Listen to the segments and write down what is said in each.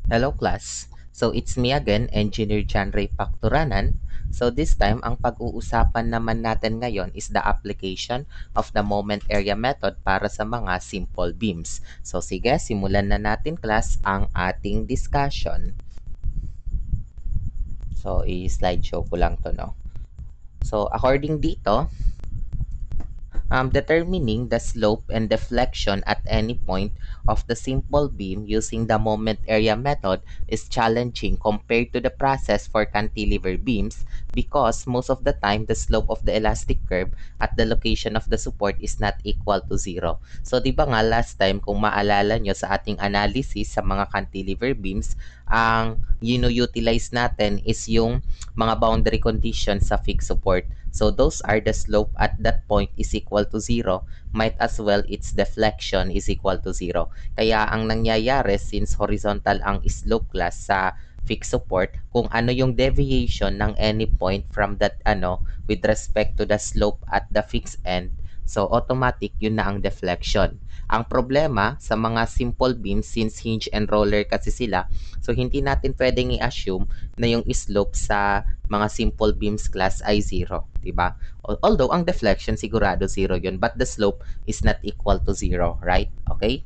Hello class! So it's me again, Engineer John Ray Pacturanan. So this time, ang pag-uusapan naman natin ngayon is the application of the moment area method para sa mga simple beams. So sige, simulan na natin class ang ating discussion. So i-slideshow ko lang to, no? So according dito, determining the slope and deflection at any point of the simple beam using the moment area method is challenging compared to the process for cantilever beams because most of the time the slope of the elastic curve at the location of the support is not equal to zero. So di ba nga last time kung maalala nyo sa ating analysis sa mga cantilever beams, ang utilize natin is yung mga boundary conditions sa fixed support. So those are the slope at that point is equal to 0. Might as well its deflection is equal to 0. Kaya ang nangyayari since horizontal ang slope class sa fixed support, kung ano yung deviation ng any point from that with respect to the slope at the fixed end, so automatic yun na ang deflection. Ang problema sa mga simple beams since hinge and roller kasi sila, so hindi natin pwedeng i-assume na yung slope sa mga simple beams class ay 0, di ba? Although ang deflection sigurado 0 yun, but the slope is not equal to 0, right? Okay?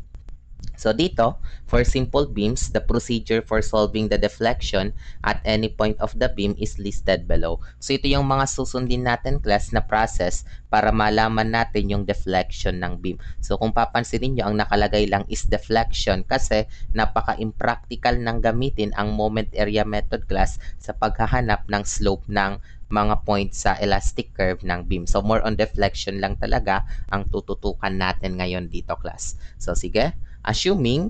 So dito, for simple beams, the procedure for solving the deflection at any point of the beam is listed below. So ito yung mga susundin natin class na process para malaman natin yung deflection ng beam. So kung papansinin nyo, ang nakalagay lang is deflection kasi napaka-impractical nang gamitin ang moment area method class sa paghahanap ng slope ng mga points sa elastic curve ng beam. So more on deflection lang talaga ang tututukan natin ngayon dito class. So sige. Assume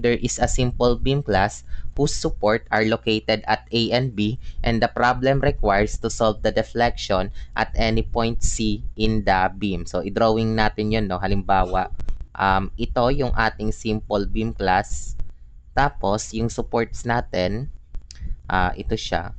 there is a simple beam class whose support are located at A and B and the problem requires to solve the deflection at any point C in the beam. So, i-drawing natin yun, no? Halimbawa, ito yung ating simple beam class. Tapos, yung supports natin, ito siya.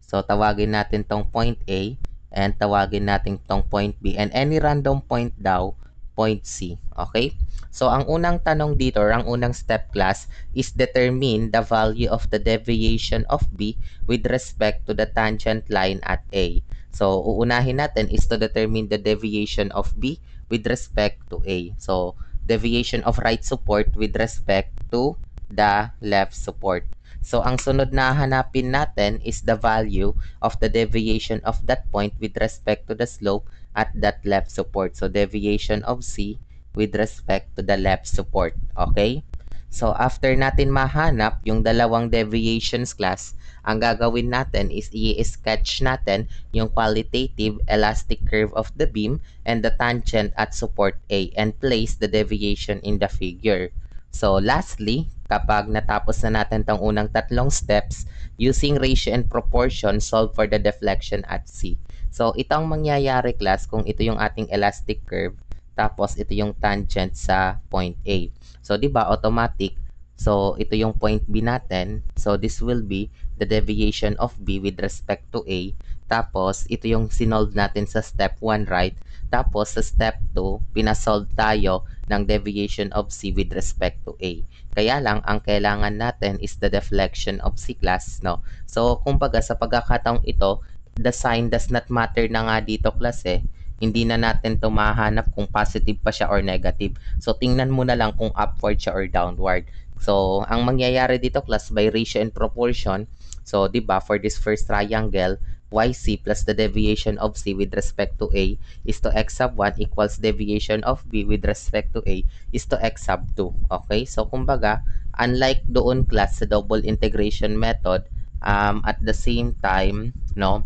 So, tawagin natin tong point A and tawagin natin tong point B. And any random point daw, point C. Okay? So, ang unang tanong dito, or ang unang step class, is determine the value of the deviation of B with respect to the tangent line at A. So, uunahin natin is to determine the deviation of B with respect to A. So, deviation of right support with respect to the left support. So, ang sunod na hanapin natin is the value of the deviation of that point with respect to the slope at that left support. So, deviation of C with respect to the left support. Okay? So, after natin mahanap yung dalawang deviations class, ang gagawin natin is i-sketch natin yung qualitative elastic curve of the beam and the tangent at support A and place the deviation in the figure. So, lastly, kapag natapos na natin tong unang tatlong steps, using ratio and proportion, solve for the deflection at C. So, ito ang mangyayari class kung ito yung ating elastic curve. Tapos, ito yung tangent sa point A. So, di ba automatic. So, ito yung point B natin. So, this will be the deviation of B with respect to A. Tapos, ito yung sinolve natin sa step 1, right? Tapos, sa step 2, pinasolve tayo ng deviation of C with respect to A. Kaya lang, ang kailangan natin is the deflection of C class, no? So, kumbaga, sa pagkakataong ito, the sign does not matter na nga dito class eh. Hindi na natin ito mahanap kung positive pa siya or negative. So, tingnan mo na lang kung upward siya or downward. So, ang mangyayari dito class by ratio and proportion. So, di ba for this first triangle, YC plus the deviation of C with respect to A is to X sub 1 equals deviation of B with respect to A is to X sub 2. Okay? So, kumbaga, unlike doon class sa double integration method, at the same time, no,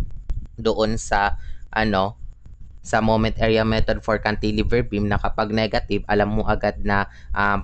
doon sa, sa moment area method for cantilever beam na kapag negative, alam mo agad na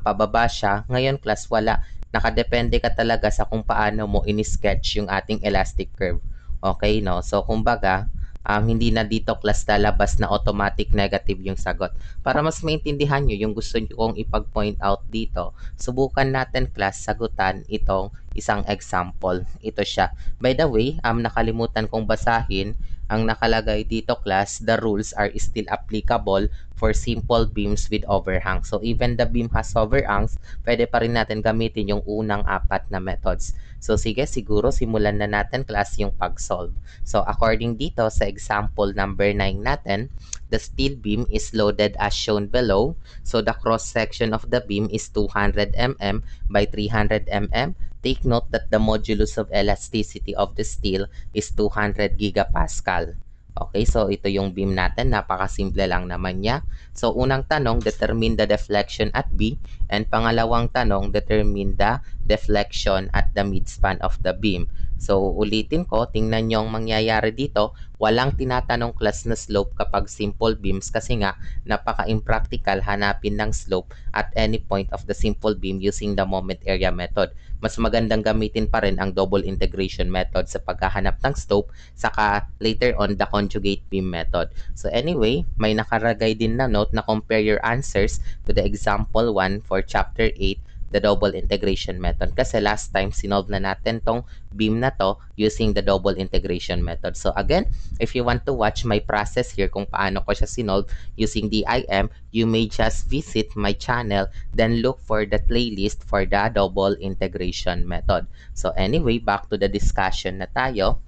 pababa siya. Ngayon class, wala. Nakadepende ka talaga sa kung paano mo in-sketch yung ating elastic curve. Okay, no? So, kumbaga, hindi na dito class lalabas na automatic negative yung sagot. Para mas maintindihan nyo yung gusto nyo kong ipag-point out dito, subukan natin class sagutan itong isang example. Ito siya. By the way, nakalimutan kong basahin ang nakalagay dito class, the rules are still applicable for simple beams with overhang. So even the beam has overhangs, pwede pa rin natin gamitin yung unang apat na methods. So sige, siguro simulan na natin class yung pag-solve. So according dito sa example number 9 natin, the steel beam is loaded as shown below. So the cross section of the beam is 200 mm by 300 mm. Take note that the modulus of elasticity of the steel is 200 gigapascal. Okay, so ito yung beam natin. Napakasimple lang naman niya. So, unang tanong, determine the deflection at B. And pangalawang tanong, determine the deflection at the midspan of the beam. So, ulitin ko, tingnan nyo ang mangyayari dito. Walang tinatanong class na slope kapag simple beams kasi nga napaka-impractical hanapin ng slope at any point of the simple beam using the moment area method. Mas magandang gamitin pa rin ang double integration method sa paghahanap ng slope, saka later on the conjugate beam method. So anyway, may nakaragay din na note na compare your answers to the example 1 for chapter 8, the double integration method. Kasi last time, sinolve na natin tong beam na to using the double integration method. So again, if you want to watch my process here kung paano ko siya sinolve using DIM, you may just visit my channel, then look for the playlist for the double integration method. So anyway, back to the discussion na tayo.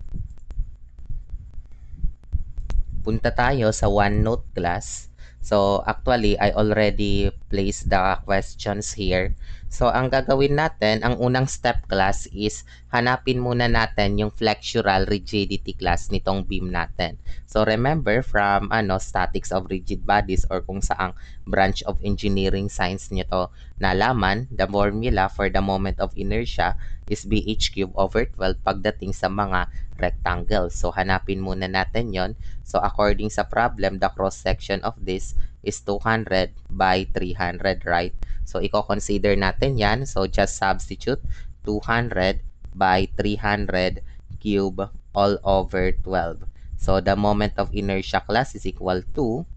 Punta tayo sa OneNote class. So, actually, I already placed the questions here. So, ang gagawin natin, ang unang step class is hanapin muna natin yung flexural rigidity class nitong beam natin. So, remember from statics of rigid bodies or kung saang branch of engineering science nyo to nalaman, the formula for the moment of inertia is BH cubed over 12 pagdating sa mga rectangles. So, hanapin muna natin yon. So, according sa problem, the cross-section of this is 200 by 300, right? So, i-consider natin yan. So, just substitute 200 by 300 cube all over 12. So, the moment of inertia class is equal to,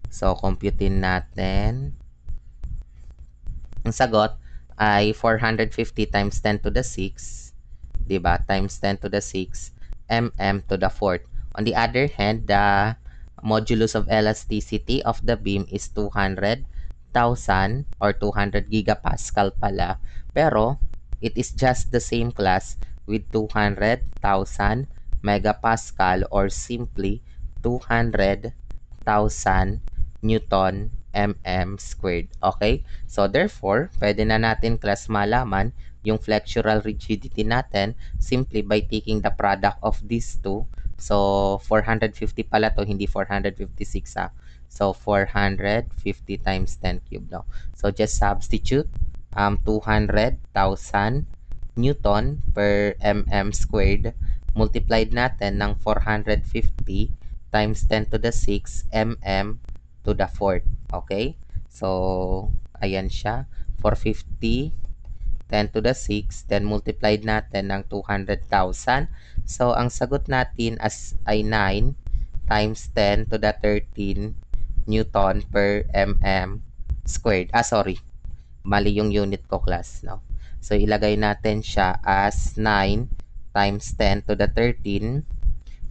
so, computein natin. Ang sagot ay 450 times 10 to the 6, diba? Times 10 to the 6 mm to the 4th. On the other hand, the modulus of elasticity of the beam is 200,000 or 200 gigapascal pala. Pero, it is just the same class with 200,000 megapascal or simply 200,000 Newton mm squared. Okay? So, therefore, pwede na natin class malaman yung flexural rigidity natin simply by taking the product of these two. So, 450 pala to, hindi 456 ha. So, 450 times 10 cubed. No? So, just substitute 200,000 Newton per mm squared multiplied natin ng 450 times 10 to the 6 mm to the 4th. Okay? So, ayan siya. 450 10 to the 6, then multiplied natin ng 200,000. So, ang sagot natin ay 9 times 10 to the 13 Newton per mm squared. Sorry. Mali yung unit ko, class. No? So, ilagay natin siya as 9 times 10 to the 13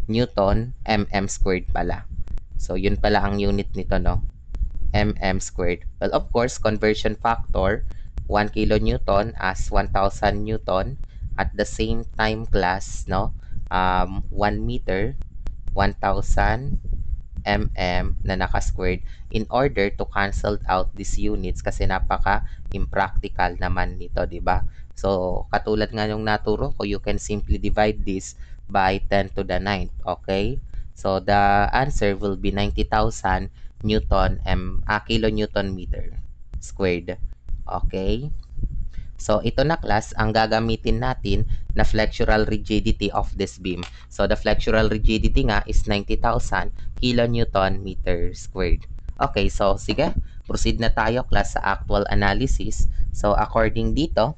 Newton mm squared pala. So, yun pala ang unit nito, no? Mm squared. Well, of course, conversion factor, 1 kilonewton as 1,000 newton. At the same time, class, no? 1 meter, 1,000 mm na naka-squared in order to cancel out these units kasi napaka-impractical naman nito, di ba? So, katulad nga yung naturo ko, you can simply divide this by 10 to the 9th, okay? So, the answer will be 90,000 kilonewton meter squared. Okay? So, ito na class, ang gagamitin natin na flexural rigidity of this beam. So, the flexural rigidity nga is 90,000 kilonewton meter squared. Okay, so sige, proceed na tayo class sa actual analysis. So, according dito,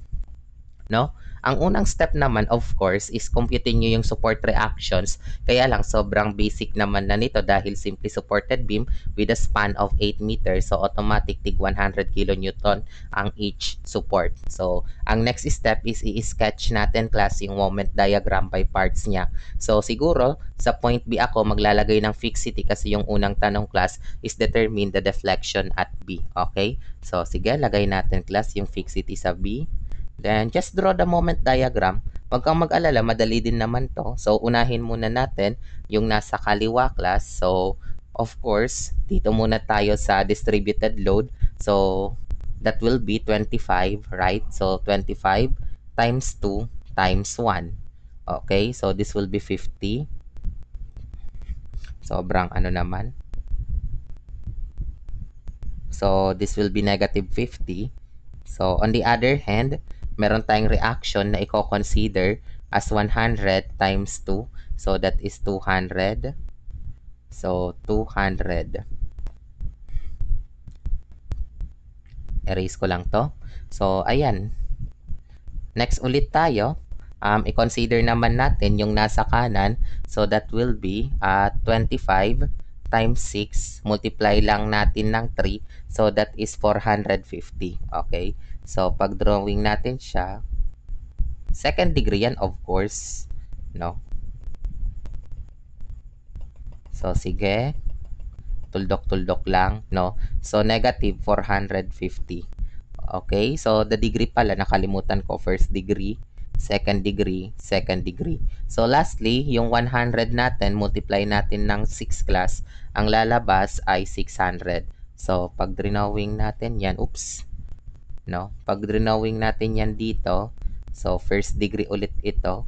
no, Ang unang step naman, of course, is computin nyo yung support reactions. Kaya lang, sobrang basic naman na nito dahil simply supported beam with a span of 8 meters. So, automatic tig 100 kilonewton ang each support. So, ang next step is i-sketch natin class yung moment diagram by parts niya. So, siguro, sa point B ako maglalagay ng fixity kasi yung unang tanong class is determine the deflection at B. Okay? So, sige, lagay natin class yung fixity sa B. Then, just draw the moment diagram. Huwag kang mag-alala, madali din naman to. So, unahin muna natin yung nasa kaliwa class. So, of course, dito muna tayo sa distributed load. So, that will be 25, right? So, 25 times 2 times 1. Okay, so this will be 50. Sobrang ano naman. So, this will be negative 50. So, on the other hand, meron tayong reaction na i-consider as 100 times 2. So, that is 200. So, 200. Erase ko lang to. So, ayan. Next ulit tayo. I-consider naman natin yung nasa kanan. So, that will be 25 times 6. Multiply lang natin ng 3. So, that is 450. Okay? So, pag drawing natin siya, second degree yan, of course. No? So, sige. Tuldok-tuldok lang. No? So, negative 450. Okay? So, the degree pala, nakalimutan ko. First degree, second degree, second degree. So, lastly, yung 100 natin, multiply natin ng 6 class. Ang lalabas ay 600. So, pag drawing natin yan, oops. No? Pag drawing natin yan dito, so, first degree ulit ito.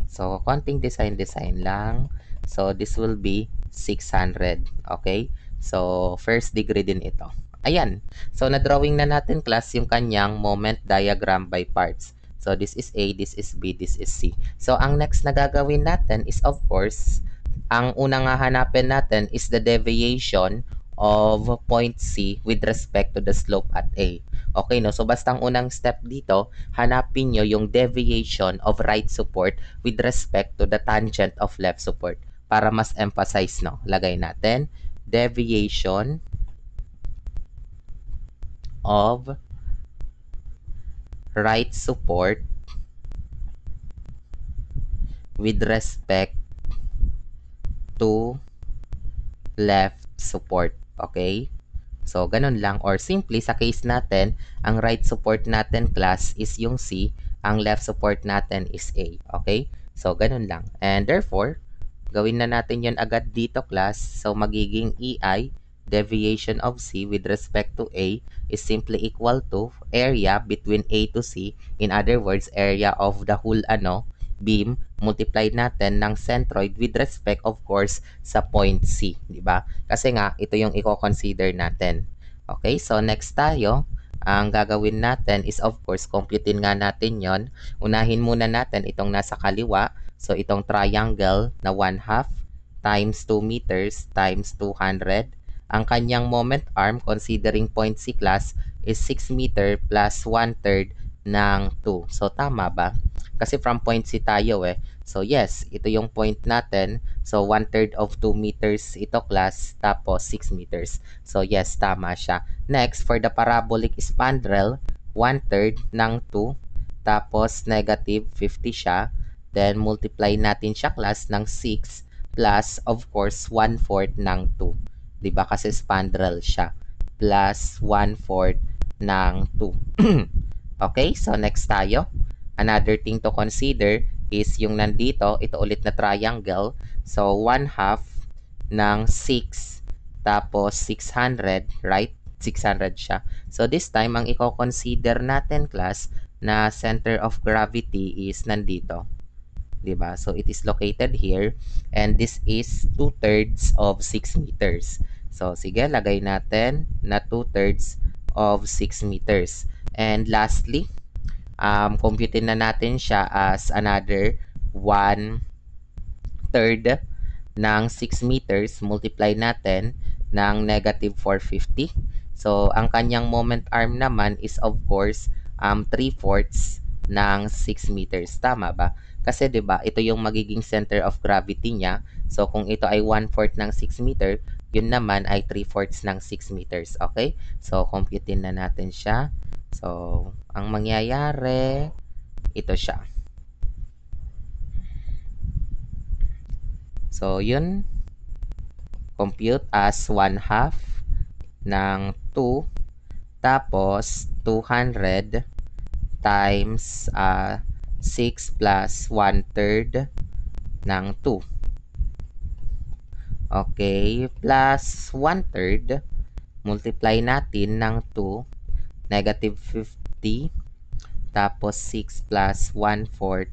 So, konting design lang. So, this will be 600. Okay? So, first degree din ito. Ayan. So, na-drawing na natin class yung kanyang moment diagram by parts. So, this is A, this is B, this is C. So, ang next na gagawin natin is of course, ang unang hahanapin natin is the deviation of point C with respect to the slope at A. Okay, no? So, basta ang unang step dito, hanapin nyo yung deviation of right support with respect to the tangent of left support. Para mas emphasize, no? Lagay natin, deviation of right support with respect to left support. Okay? So, ganun lang. Or simply, sa case natin, ang right support natin class is yung C, ang left support natin is A. Okay? So, ganun lang. And therefore, gawin na natin yun agad dito class. So, magiging EI, deviation of C with respect to A is simply equal to area between A to C. In other words, area of the whole beam multiplied natin ng centroid with respect of course sa point C, di ba? Kasi nga ito yung i-consider natin. Okay, so next tayo, ang gagawin natin is of course computein nga natin yon. Unahin muna natin itong nasa kaliwa. So itong triangle na 1/2 times 2 meters times 200. Ang kanyang moment arm considering point C class is 6 meter plus 1/3 ng 2. So tama ba? Kasi from point C tayo eh. So yes, ito yung point natin. So 1/3 of 2 meters ito class, tapos 6 meters. So yes, tama siya. Next, for the parabolic spandrel, 1/3 ng 2, tapos negative 50 siya. Then multiply natin siya class ng 6 plus of course 1/4 ng 2. 'Di ba kasi spandrel siya. Plus 1/4 ng 2. Okay, so next tayo. Another thing to consider is yung nandito, ito ulit na triangle. So, 1/2 ng 6 tapos 600, right? 600 siya. So, this time, ang i-consider natin, class, na center of gravity is nandito. Diba? So, it is located here. And this is 2/3 of 6 meters. So, sige, lagay natin na 2/3 of 6 meters. And lastly, computein na natin siya as another 1/3 ng 6 meters. Multiply natin ng negative 450. So, ang kanyang moment arm naman is of course 3/4 ng 6 meters. Tama ba? Kasi 'di ba, ito yung magiging center of gravity niya. So kung ito ay 1/4 ng 6 meter, yun naman ay 3/4 ng 6 meters. Okay? So computein na natin siya. So ang mangyayari, ito siya. So yun, compute as 1/2 ng 2 tapos 200 times 6 plus 1/3 ng 2. Okay, plus 1/3, multiply natin ng 2, negative 50, tapos 6 plus 1/4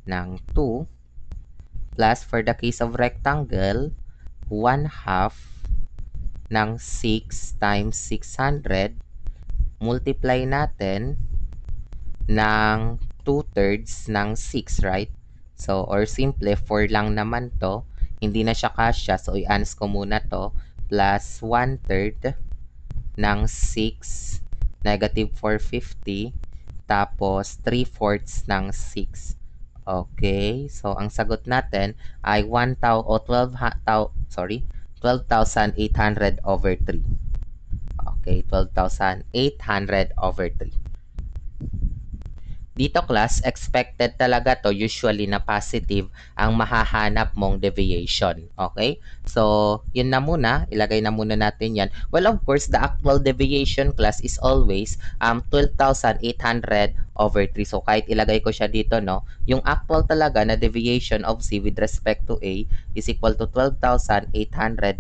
ng 2, plus for the case of rectangle, 1/2 ng 6 times 600, multiply natin ng 2/3 ng 6, right? So, or simple, 4 lang naman to. Hindi na siya kasya. So, i-ans ko muna to. Plus 1/3 ng 6, negative 450. Tapos, 3/4 ng 6. Okay. So, ang sagot natin ay 12,800 over 3. Okay, 12,800 over 3. Dito class, expected talaga to usually na positive ang mahahanap mong deviation. Okay? So, yun na muna. Ilagay na muna natin yan. Well, of course, the actual deviation class is always 12,800 over 3. So, kahit ilagay ko siya dito, no, yung actual talaga na deviation of C with respect to A is equal to 12,800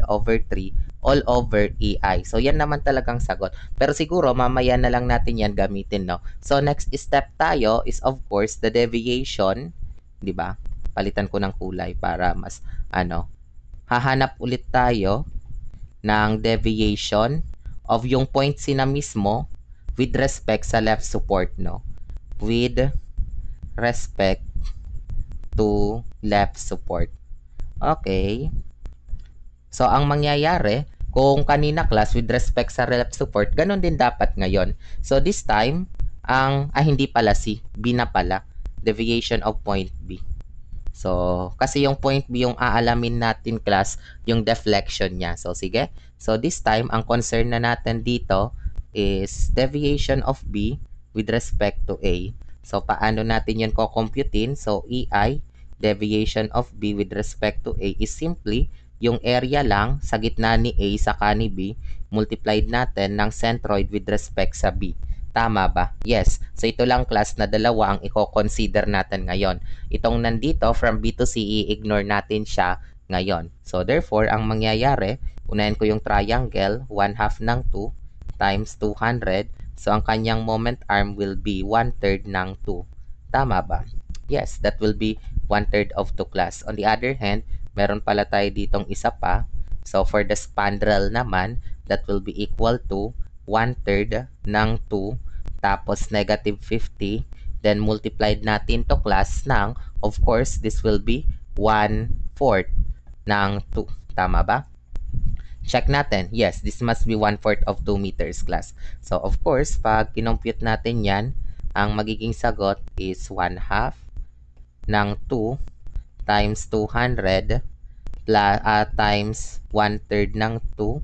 over 3 all over EI. So, yan naman talagang sagot. Pero siguro, mamaya na lang natin yan gamitin, no? So, next step tayo is, of course, the deviation. Di ba? Palitan ko ng kulay para mas, hahanap ulit tayo ng deviation of yung point C na mismo with respect sa left support, no? With respect to left support. Okay. So, ang mangyayari, kung kanina class with respect sa left support, ganun din dapat ngayon. So, this time, hindi pala C, B na pala. Deviation of point B. So, kasi yung point B yung aalamin natin class, yung deflection niya. So, sige. So, this time, ang concern na natin dito is deviation of B with respect to A. So, paano natin yun kukumputin? So, EI, deviation of B with respect to A is simply yung area lang sa gitna ni A saka ni B multiplied natin ng centroid with respect sa B. Tama ba? Yes. So, ito lang class na dalawa ang i-consider natin ngayon. Itong nandito, from B to C, i-ignore natin siya ngayon. So, therefore, ang mangyayari, unahin ko yung triangle, 1/2 ng 2 times 200. So, ang kanyang moment arm will be 1/3 ng 2. Tama ba? Yes, that will be 1/3 of 2 class. On the other hand, meron pala tayo ditong isa pa. So, for the spandrel naman, that will be equal to 1/3 ng 2 tapos negative 50. Then, multiplied natin to class ng, of course, this will be 1/4 ng 2. Tama ba? Check natin. Yes, this must be 1/4 of 2 meters class. So, of course, pag kinompute natin yan, ang magiging sagot is 1/2 ng 2 times 200 times 1/3 ng 2.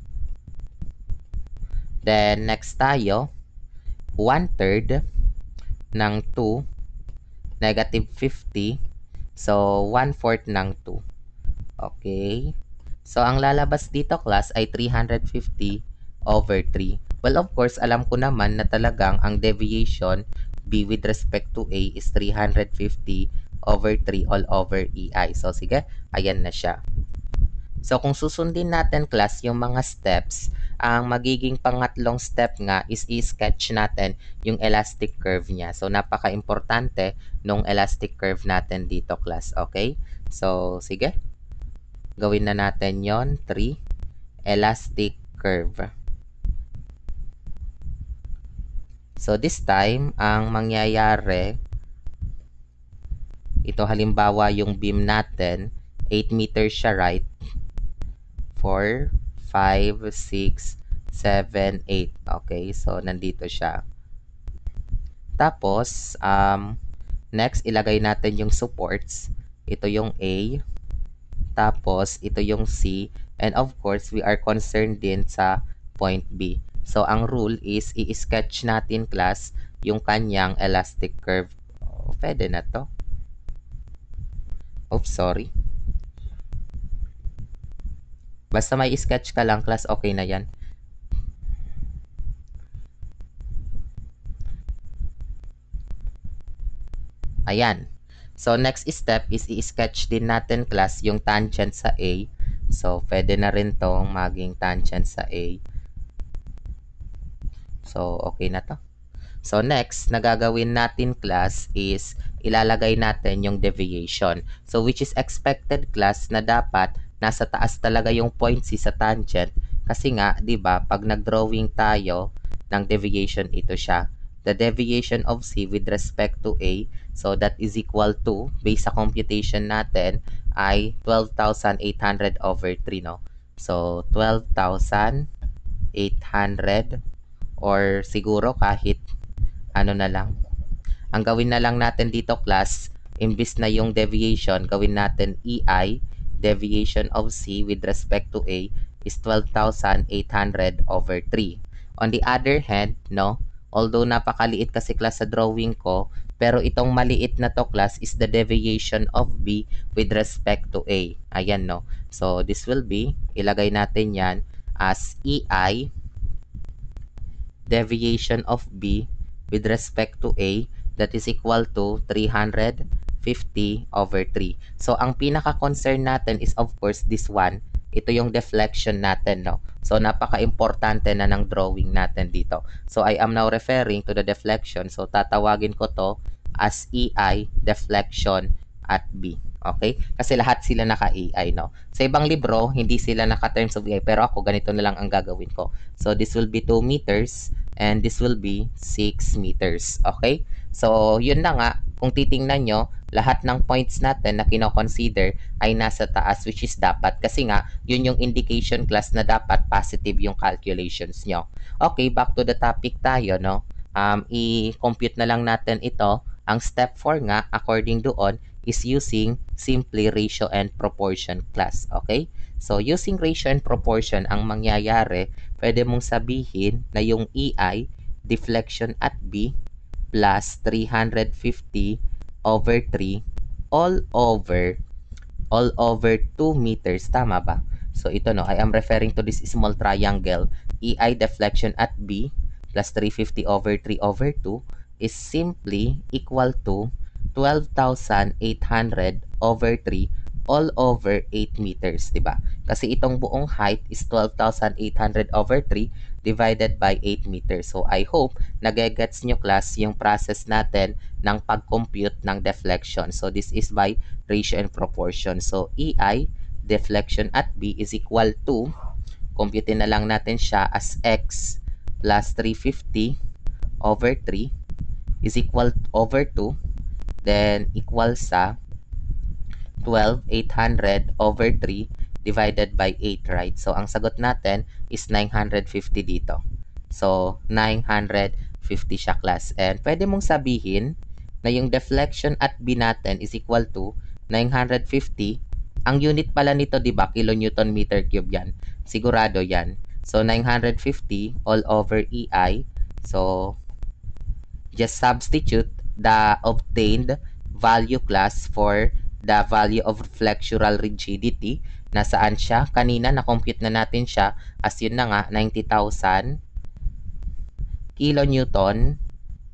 Then, next tayo, 1/3 ng 2, negative 50. So, 1/4 ng 2. Okay? So, ang lalabas dito, class, ay 350 over 3. Well, of course, alam ko naman na talagang ang deviation B with respect to A is 350 over 3 all over EI. So, sige, ayan na siya. So, kung susundin natin, class, yung mga steps, ang magiging pangatlong step nga is i-sketch natin yung elastic curve niya. So, napaka-importante nung elastic curve natin dito, class. Okay? So, sige. Gawin na natin yon 3. Elastic curve. So, this time, ang mangyayari, ito halimbawa yung beam natin, 8 meters siya, right? 4, 5, 6, 7, 8. Okay, so nandito siya. Tapos, next, ilagay natin yung supports. Ito yung A. Tapos, ito yung C. And of course, we are concerned din sa point B. So, ang rule is, i-sketch natin class yung kanyang elastic curve. Oh, pwede na to. Oops, sorry. Basta may sketch ka lang, class, okay na yan. Ayan. So, next step is i-sketch din natin, class, yung tangent sa A. So, pwede na rin tong maging tangent sa A. So, okay na to. So, next, na gagawin natin, class, is ilalagay natin yung deviation. So, which is expected, class, na dapat nasa taas talaga yung point C sa tangent. Kasi nga, di ba, pag nag-drawing tayo ng deviation, ito siya. The deviation of C with respect to A, so that is equal to, based sa computation natin, ay 12,800 over 3, no? So, 12,800 or siguro kahit ano na lang. Ang gawin na lang natin dito, class, imbis na yung deviation, gawin natin EI, deviation of C with respect to A is 12,800 over 3. On the other hand, no, although napakaliit kasi, class, sa drawing ko, pero itong maliit na to, class, is the deviation of B with respect to A. Ayan, no. So, this will be, ilagay natin yan as EI, deviation of B with respect to A, that is equal to 350 over 3. So, ang pinaka-concern natin is of course this one. Ito yung deflection natin, no? So, napaka-importante na ng drawing natin dito. So, I am now referring to the deflection. So, tatawagin ko to as EI deflection at B. Okay? Kasi lahat sila naka-EI, no? Sa ibang libro, hindi sila naka-terms of EI. Pero ako, ganito na lang ang gagawin ko. So, this will be 2 meters and this will be 6 meters. Okay? So, yun na nga. Kung titingnan nyo, lahat ng points natin na kino-consider ay nasa taas, which is dapat. Kasi nga, yun yung indication, class, na dapat positive yung calculations nyo. Okay, back to the topic tayo, no? I-compute na lang natin ito. Ang step 4 nga, according doon, is using simply ratio and proportion, class. Okay? So, using ratio and proportion, ang mangyayari, pwede mong sabihin na yung EI, deflection at B, plus 350 over 3 all over 2 meters. Tama ba? So, ito, no, I am referring to this small triangle. EI deflection at B plus 350 over 3 over 2 is simply equal to 12,800 over 3 all over 8 meters, diba? Kasi itong buong height is 12,800 over 3 divided by 8 meters. So, I hope nagegets nyo, class, yung process natin ng pag-compute ng deflection. So, this is by ratio and proportion. So, EI, deflection at B is equal to, compute na lang natin siya as X plus 350 over 3 is equal over 2, then equal sa 12,800 over 3 divided by 8, right? So, ang sagot natin is 950 dito. So, 950 siya, class. And pwede mong sabihin na yung deflection at B natin is equal to 950. Ang unit pala nito, di ba, kilonewton meter cube yan. Sigurado yan. So, 950 all over EI. So, just substitute the obtained value, class, for the value of flexural rigidity. Nasaan siya? Kanina na-compute na natin siya as yun na nga, 90,000 kilonewton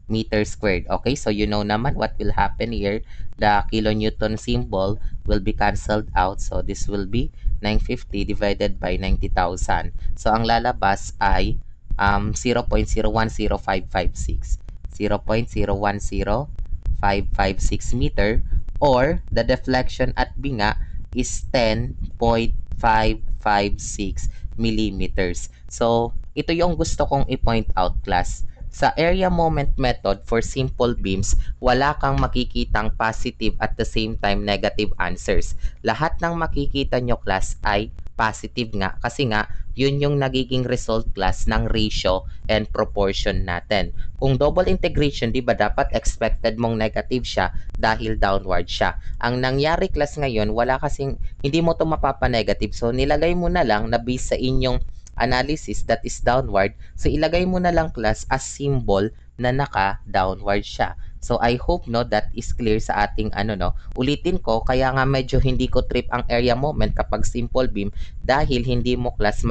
meter squared. Okay, so you know naman what will happen here. The kilonewton symbol will be cancelled out. So this will be 950 divided by 90,000. So ang lalabas ay 0.010556. 0.010556 meter, or the deflection at B nga is 10.556 millimeters. So, ito yung gusto kong i-point out, class. Sa area moment method for simple beams, wala kang makikitang positive at the same time negative answers. Lahat ng makikita nyo, class, ay positive nga kasi nga yun yung nagiging result class ng ratio and proportion natin. Kung double integration, di ba dapat expected mong negative siya dahil downward siya. Ang nangyari class ngayon, wala kasing, hindi mo to mapapa-negative. So, nilagay mo na lang na based sa inyong analysis that is downward. So, ilagay mo na lang class as symbol na naka-downward siya. So I hope no that is clear sa ating Ulitin ko, kaya nga medyo hindi ko trip ang area moment kapag simple beam dahil hindi mo class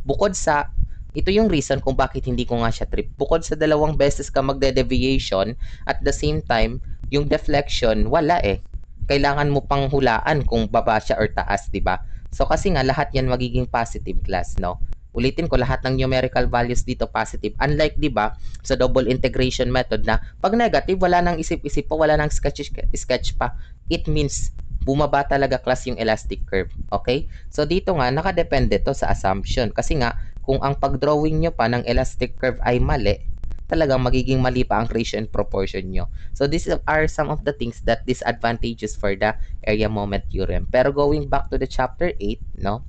bukod sa ito yung reason kung bakit hindi ko nga siya trip. Bukod sa dalawang beses ka magde-deviation, at the same time, yung deflection, wala eh. Kailangan mo pang hulaan kung baba siya or taas, di ba? So kasi nga lahat yan magiging positive class, no? Ulitin ko, lahat ng numerical values dito positive. Unlike, di ba, sa double integration method na pag negative, wala nang isip-isip pa, wala nang sketch pa. It means bumaba talaga class yung elastic curve. Okay? So dito nga, nakadepende to sa assumption. Kasi nga, kung ang pag-drawing nyo pa ng elastic curve ay mali, talagang magiging mali pa ang ratio and proportion nyo. So these are some of the things that disadvantages for the area moment theorem. Pero going back to the chapter 8, no?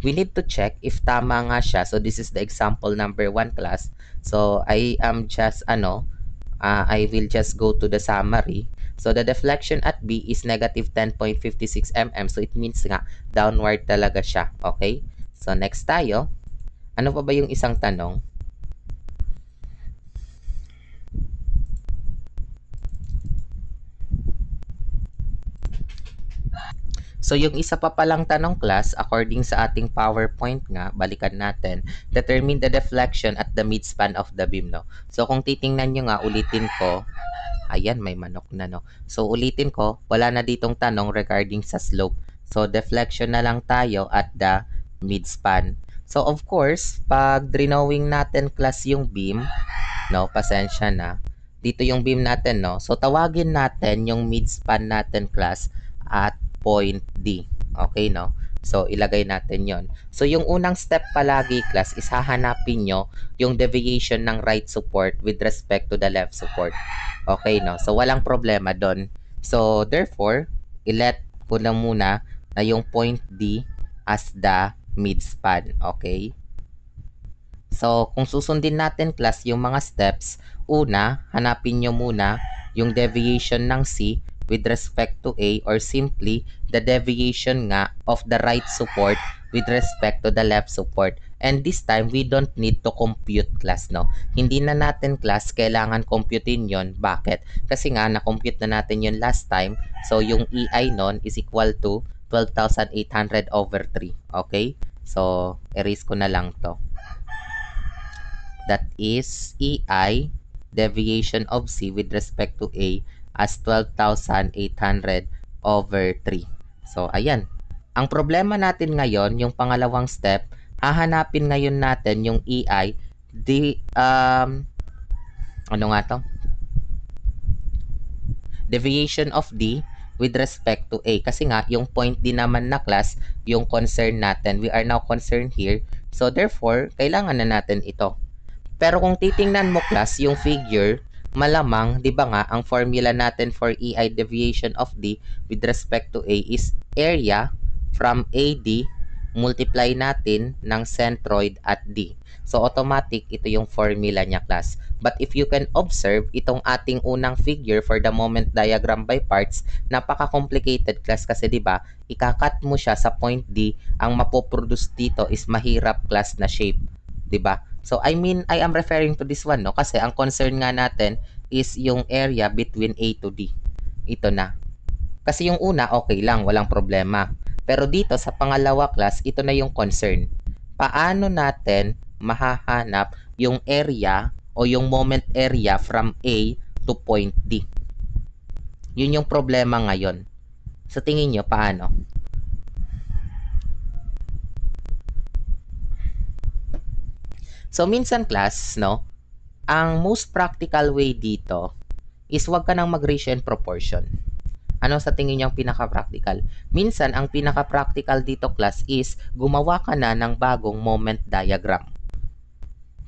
We need to check if tama nga siya. So this is the example number 1 class. So I am just I will just go to the summary. So the deflection at B is negative 10.56 mm. So it means nga downward talaga siya. Okay? So next tayo. Ano pa ba yung isang tanong? So yung isa pa palang tanong class, according sa ating PowerPoint nga, balikan natin, determine the deflection at the midspan of the beam, no? So kung titingnan nyo nga, ulitin ko, ayan, may manok na, no? So ulitin ko, wala na ditong tanong regarding sa slope. So deflection na lang tayo at the midspan. So of course, pag drawing natin class yung beam, no, pasensya na, dito yung beam natin, no? So tawagin natin yung midspan natin class at point D. Okay, no? So, ilagay natin yon. So, yung unang step palagi, class, is hahanapin nyo yung deviation ng right support with respect to the left support. Okay, no? So, walang problema doon. So, therefore, ilet ko na muna na yung point D as the midspan. Okay? So, kung susundin natin, class, yung mga steps, una, hanapin nyo muna yung deviation ng C with respect to A, or simply the deviation nga of the right support with respect to the left support. And this time, we don't need to compute, class, no? Hindi na natin, class, kailangan computein yon. Bakit? Kasi nga, na-compute na natin yon last time. So, yung EI nun is equal to 12,800 over 3. Okay? So, erase ko na lang to. That is EI, deviation of C with respect to A, as 12,800 over 3. So, ayan. Ang problema natin ngayon, yung pangalawang step, hahanapin ngayon natin yung EI, ano nga to? Deviation of D with respect to A. Kasi nga, yung point D naman na class, yung concern natin. We are now concerned here. So, therefore, kailangan na natin ito. Pero kung titingnan mo, class, yung figure, malamang, di ba nga, ang formula natin for EI deviation of D with respect to A is area from AD multiply natin ng centroid at D. So, automatic, ito yung formula niya, class. But if you can observe, itong ating unang figure for the moment diagram by parts, napaka-complicated, class, kasi di ba, ikakat mo siya sa point D, ang mapoproduce dito is mahirap, class, na shape. Di ba? So, I mean, I am referring to this one, no? Kasi ang concern nga natin is yung area between A to D. Ito na. Kasi yung una, okay lang, walang problema. Pero dito, sa pangalawa, class, ito na yung concern. Paano natin mahahanap yung area o yung moment area from A to point D? Yun yung problema ngayon. Sa tingin nyo, paano? So, minsan, class, no, ang most practical way dito is wag ka nang mag-ratio and proportion. Ano sa tingin niyo ang pinaka-practical? Minsan, ang pinaka-practical dito, class, is gumawa ka na ng bagong moment diagram.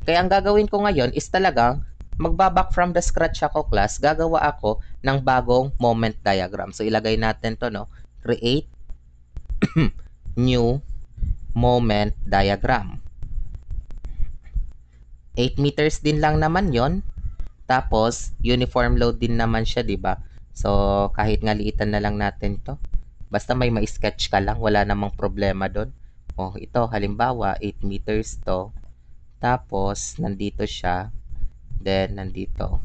Kaya ang gagawin ko ngayon is talagang magbaback from the scratch ako, class. Gagawa ako ng bagong moment diagram. So, ilagay natin to, no? Create new moment diagram. 8 meters din lang naman yon. Tapos, uniform load din naman siya, di ba? So, kahit nga liitan na lang natin to. Basta may ma-sketch ka lang, wala namang problema doon. Oh, ito, halimbawa, 8 meters to. Tapos, nandito siya. Then, nandito.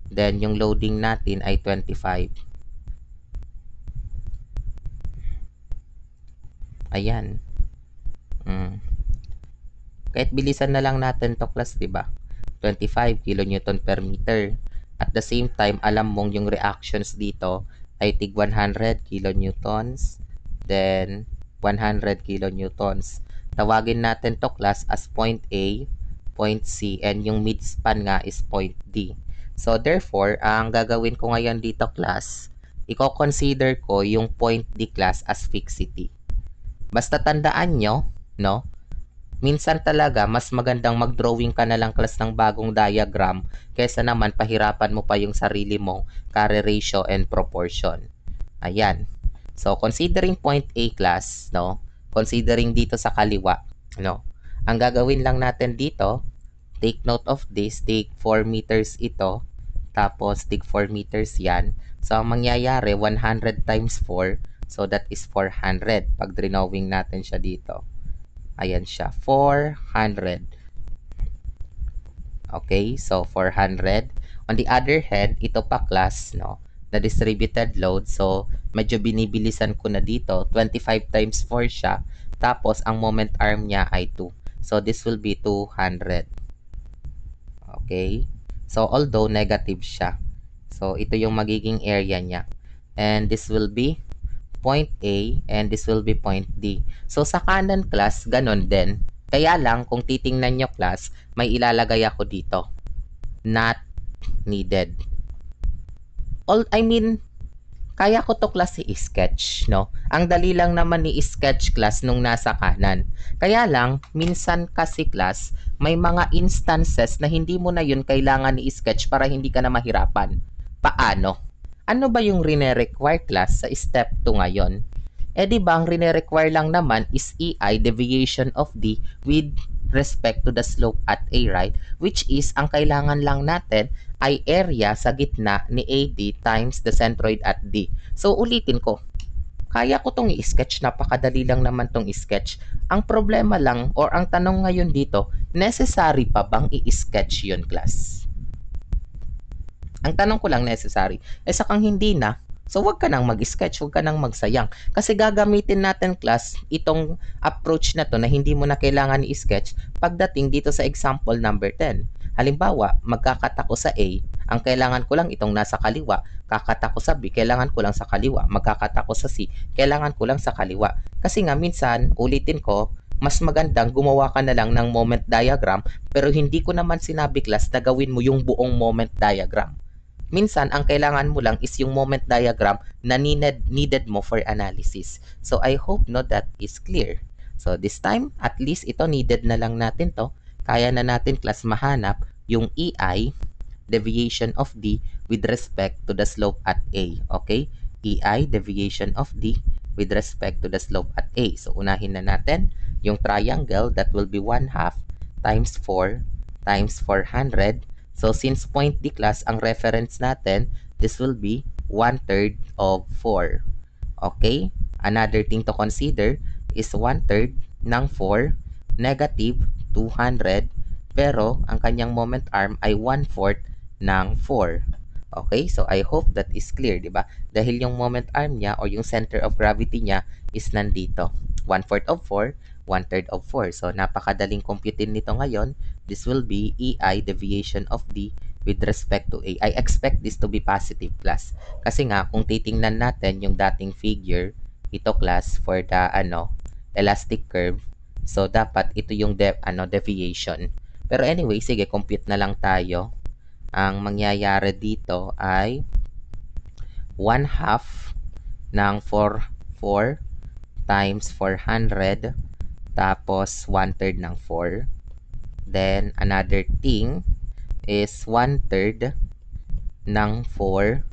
Then, yung loading natin ay 25. Ayan. Kahit bilisan na lang natin to class, di ba? 25 kilonewton per meter. At the same time, alam mong yung reactions dito ay tig 100 kilonewtons, then 100 kilonewtons. Tawagin natin to class as point A, point C, and yung midspan nga is point D. So therefore, ang gagawin ko ngayon dito class, i-consider ko yung point D class as fixity. Basta tandaan nyo, no? Minsan talaga, mas magandang mag-drawing ka na lang class ng bagong diagram kaysa naman pahirapan mo pa yung sarili mong carry ratio and proportion. Ayan. So, considering point A class, no? Considering dito sa kaliwa, no? Ang gagawin lang natin dito, take note of this, take 4 meters ito, tapos take 4 meters yan. So, ang mangyayari, 100 times 4, so that is 400 pag drawing natin siya dito. Ayan siya, 400. Okay, so 400. On the other hand, ito pa class, no, na distributed load. So, medyo binibilisan ko na dito. 25 times 4 siya. Tapos, ang moment arm niya ay 2. So, this will be 200. Okay. So, although negative siya. So, ito yung magiging area niya. And this will be point A and this will be point D. So, sa kanan class, ganon din. Kaya lang, kung titingnan nyo class, may ilalagay ako dito. Not needed. Kaya ko to class i-sketch, no? Ang dali lang naman ni sketch class nung nasa kanan. Kaya lang, minsan kasi class, may mga instances na hindi mo na yun kailangan i-sketch para hindi ka na mahirapan. Paano? Ano ba yung rine-require class sa step 2 ngayon? Eh di ba ang rine-require lang naman is EI, deviation of D, with respect to the slope at A, right? Which is, ang kailangan lang natin ay area sa gitna ni AD times the centroid at D. So, ulitin ko. Kaya ko tong i-sketch, napakadali lang naman tong i-sketch. Ang problema lang, or ang tanong ngayon dito, necessary pa bang i-sketch yun, class? Ang tanong ko lang, necessary. Eh sakang hindi na, so wag ka nang mag-sketch, wag ka nang magsayang. Kasi gagamitin natin class itong approach na to na hindi mo na kailangan i-sketch pagdating dito sa example number 10. Halimbawa, magkakat ako sa A, ang kailangan ko lang itong nasa kaliwa. Kakat ako sa B, kailangan ko lang sa kaliwa. Magkakat ako sa C, kailangan ko lang sa kaliwa. Kasi nga minsan, ulitin ko, mas magandang gumawa ka na lang ng moment diagram pero hindi ko naman sinabi class na gawin mo yung buong moment diagram. Minsan, ang kailangan mo lang is yung moment diagram na needed mo for analysis. So, I hope no that is clear. So, this time, at least ito needed na lang natin to. Kaya na natin class mahanap yung EI, deviation of D, with respect to the slope at A. Okay? EI, deviation of D, with respect to the slope at A. So, unahin na natin yung triangle that will be 1/2 times 4 times 400. So, since point D class ang reference natin, this will be 1/3 of 4. Okay? Another thing to consider is 1/3 ng 4, negative 200, pero ang kanyang moment arm ay 1/4 ng 4. Okay? So, I hope that is clear, di ba? Dahil yung moment arm niya or yung center of gravity niya is nandito. 1/4 of 4, 1/3 of 4. So, napakadaling computein nito ngayon. This will be EI, deviation of D, with respect to A. I expect this to be positive class. Kasi nga, kung titingnan natin yung dating figure, ito class for the elastic curve. So, dapat ito yung deviation. Pero anyway, sige, compute na lang tayo. Ang mangyayari dito ay 1/2 ng 4 times 400 tapos 1/3 ng 4. Then, another thing is 1/3 ng 4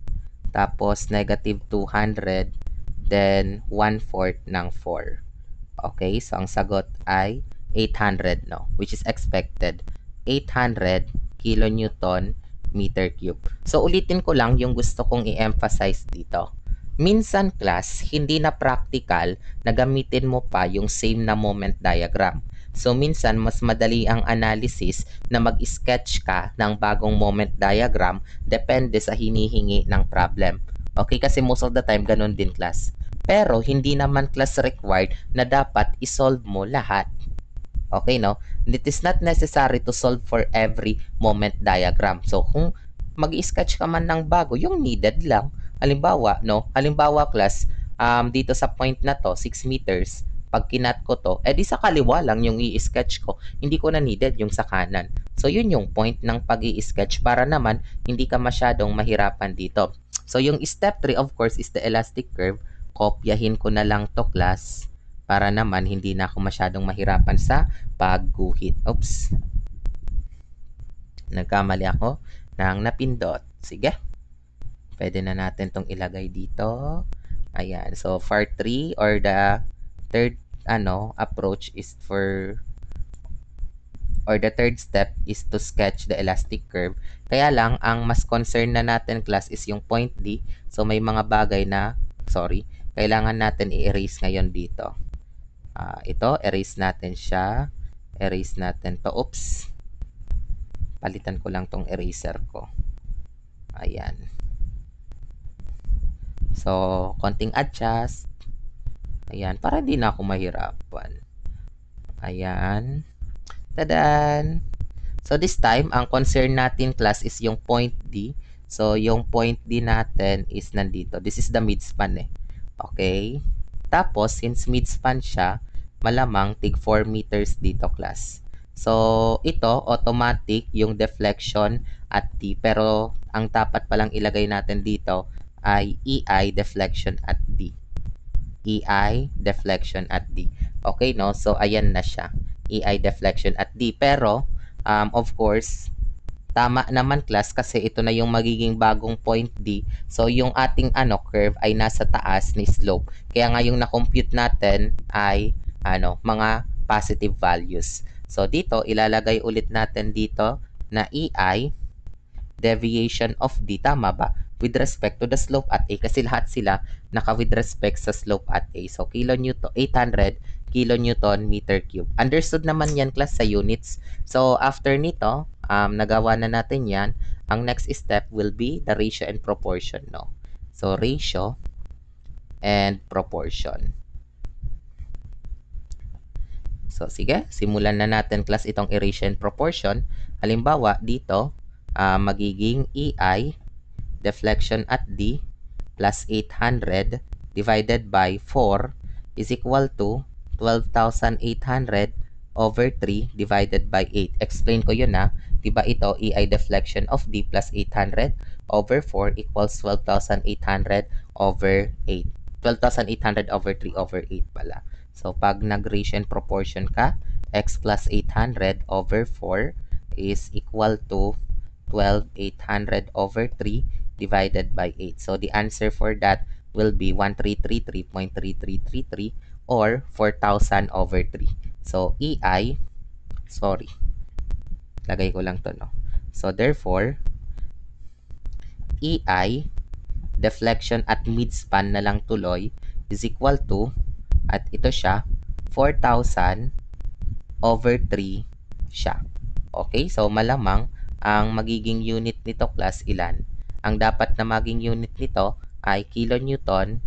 tapos negative 200 then 1/4 ng 4. Okay, so ang sagot ay 800, no? Which is expected. 800 kilonewton meter cube. So ulitin ko lang yung gusto kong i-emphasize dito. Minsan class, hindi na practical na gamitin mo pa yung same na moment diagram. So minsan mas madali ang analysis na mag-sketch ka ng bagong moment diagram depende sa hinihingi ng problem. Okay, kasi most of the time ganun din class. Pero hindi naman class required na dapat isolve mo lahat. Okay, no? It is not necessary to solve for every moment diagram. So, kung mag-sketch ka man ng bago, yung needed lang. Halimbawa, no? Halimbawa, class, dito sa point na to, 6 meters, pag kinat ko to, edi sa kaliwa lang yung i-sketch ko. Hindi ko na needed yung sa kanan. So, yun yung point ng pag-i-sketch para naman hindi ka masyadong mahirapan dito. So, yung step 3, of course, is the elastic curve. Kopyahin ko na lang to, class, para naman hindi na ako masyadong mahirapan sa pagguhit. Oops. Nagkamali ako ng napindot. Sige. Pwede na natin tong ilagay dito. Ayan. So, part 3 or the third approach is the third step is to sketch the elastic curve. Kaya lang, ang mas concern na natin class is yung point D. So, may mga bagay na, kailangan natin i-erase ngayon dito. Ito, erase natin siya. Erase natin to. Oops. Palitan ko lang tong eraser ko. Ayan. So, konting adjust. Ayan, para hindi na ako mahirapan. Ayan. Tadan! So, this time, ang concern natin, class, is yung point D. So, yung point D natin is nandito. This is the midspan eh. Okay? Tapos, since midspan siya, malamang tig 4 meters dito, class. So, ito, automatic yung deflection at D. Pero, ang dapat palang ilagay natin dito ay EI deflection at D. EI deflection at D. Okay, no? So, ayan na siya. EI deflection at D. Pero, of course, tama naman class kasi ito na yung magiging bagong point D. So, yung ating curve ay nasa taas ni slope. Kaya nga yung na-compute natin ay mga positive values. So, dito, ilalagay ulit natin dito na EI deviation of D. Tama ba? With respect to the slope at A. Kasi lahat sila naka with respect sa slope at A. So, 800 kilonewton meter cube. Understood naman yan class sa units. So, after nito, nagawa na natin yan. Ang next step will be the ratio and proportion. No? So, ratio and proportion. So, sige. Simulan na natin class itong ratio and proportion. Halimbawa, dito, magiging EI deflection at D plus 800 divided by 4 is equal to 12,800 over 3 divided by 8. Explain ko yun na. Diba ito, EI deflection of D plus 800 over 4 equals 12,800 over 8. 12,800 over 3 over 8 pala. So, pag nag-ratio and proportion ka, x plus 800 over 4 is equal to 12,800 over 3 divided by 8. So, the answer for that will be 1333.3333 or 4,000 over 3. So, lagay ko lang to, no? So, therefore, EI, deflection at midspan na lang tuloy, is equal to, at ito siya, 4,000 over 3 siya. Okay? So, malamang, ang magiging unit nito class ilan? Ang dapat na maging unit nito ay kilonewton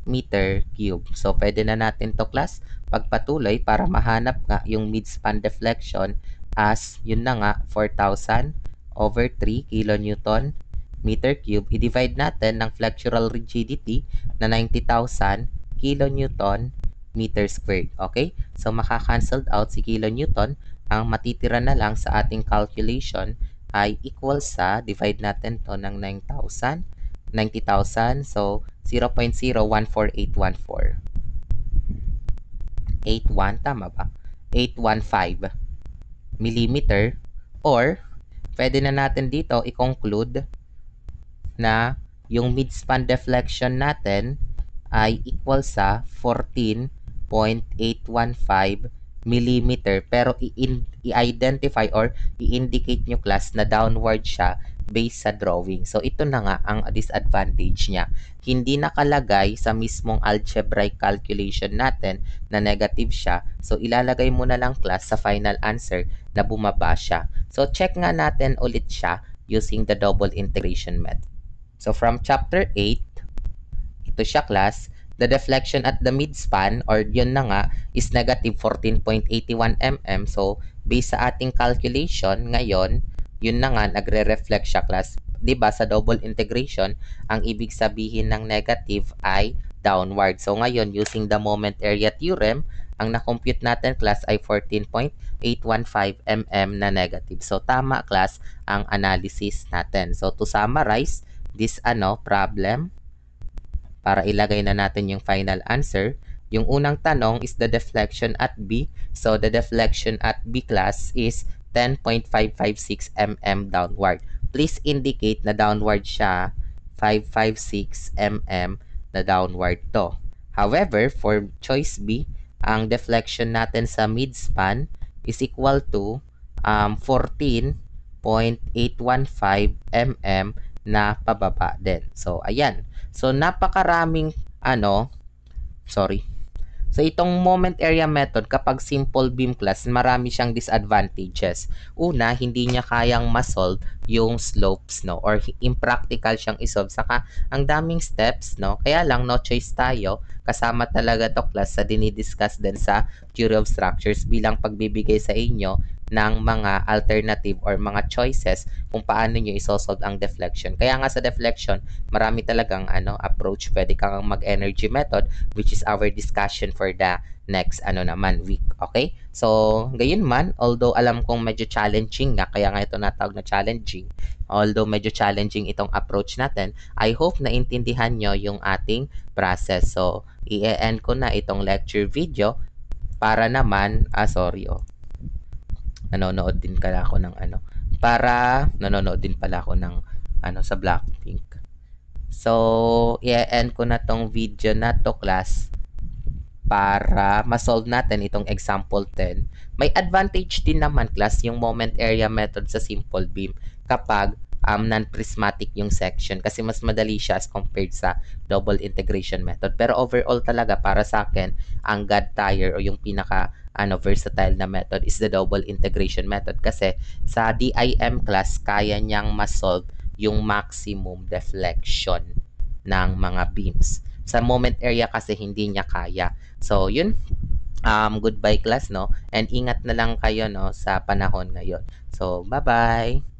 meter cube. So, pwede na natin to class pagpatuloy para mahanap nga yung midspan deflection as, yun na nga, 4,000 over 3 kilonewton meter cube. I-divide natin ng flexural rigidity na 90,000 kilonewton meter squared. Okay? So, makakancelled out si kilonewton. Ang matitira na lang sa ating calculation ay equal sa, divide natin to ng 9,000. 90,000. So, 0.014814. 81, tama ba? 815 millimeter. Or, pwede na natin dito i-conclude na yung midspan deflection natin ay equal sa 14.5 0.815 millimeter pero i-identify or i-indicate nyo class na downward siya based sa drawing. So ito na nga ang disadvantage niya. Hindi nakalagay sa mismong algebraic calculation natin na negative siya. So ilalagay mo na lang class sa final answer na bumaba siya. So check nga natin ulit siya using the double integration method. So from chapter 8, ito siya class. The deflection at the midspan or yun na nga is negative 14.81 mm. So based sa ating calculation ngayon, yun na nga nagre-reflect siya class. 'Di ba sa double integration, ang ibig sabihin ng negative ay downward. So ngayon using the moment area theorem, ang na-compute natin class ay 14.815 mm na negative. So tama class ang analysis natin. So to summarize this problem, para ilagay na natin yung final answer. Yung unang tanong is the deflection at B. So, the deflection at B class is 10.556 mm downward. Please indicate na downward siya, 556 mm na downward to. However, for choice B, ang deflection natin sa midspan is equal to 14.815 mm na pababa din. So, ayan. So, napakaraming, So, itong moment area method, kapag simple beam class, marami siyang disadvantages. Una, hindi niya kayang masolve yung slopes, no? Or impractical siyang isolve. Saka, ang daming steps, no? Kaya lang, no choice tayo. Kasama talaga to class sa dinidiscuss din sa Theory of Structures bilang pagbibigay sa inyo ng mga alternative or mga choices kung paano nyo isosolve ang deflection. Kaya nga sa deflection, marami talagang approach. Pwede kang mag-energy method, which is our discussion for the next week. Okay? So, gayon man, although alam kong medyo challenging nga, kaya nga ito natawag na challenging, although medyo challenging itong approach natin, I hope na intindihan nyo yung ating process. So, i-end ko na itong lecture video para naman, nanonood din pala ako ng sa Blackpink. So, i-end ko na tong video na to class para ma-solve natin itong example 10. May advantage din naman class yung moment area method sa simple beam kapag non-prismatic yung section kasi mas madali siya as compared sa double integration method. Pero overall talaga para sa akin, ang god tier o yung pinaka versatile na method is the double integration method kasi sa DIM class kaya niyang ma-solve yung maximum deflection ng mga beams. Sa moment area kasi hindi niya kaya. So, yun. Goodbye class, no? And ingat na lang kayo, no, sa panahon ngayon. So, bye-bye!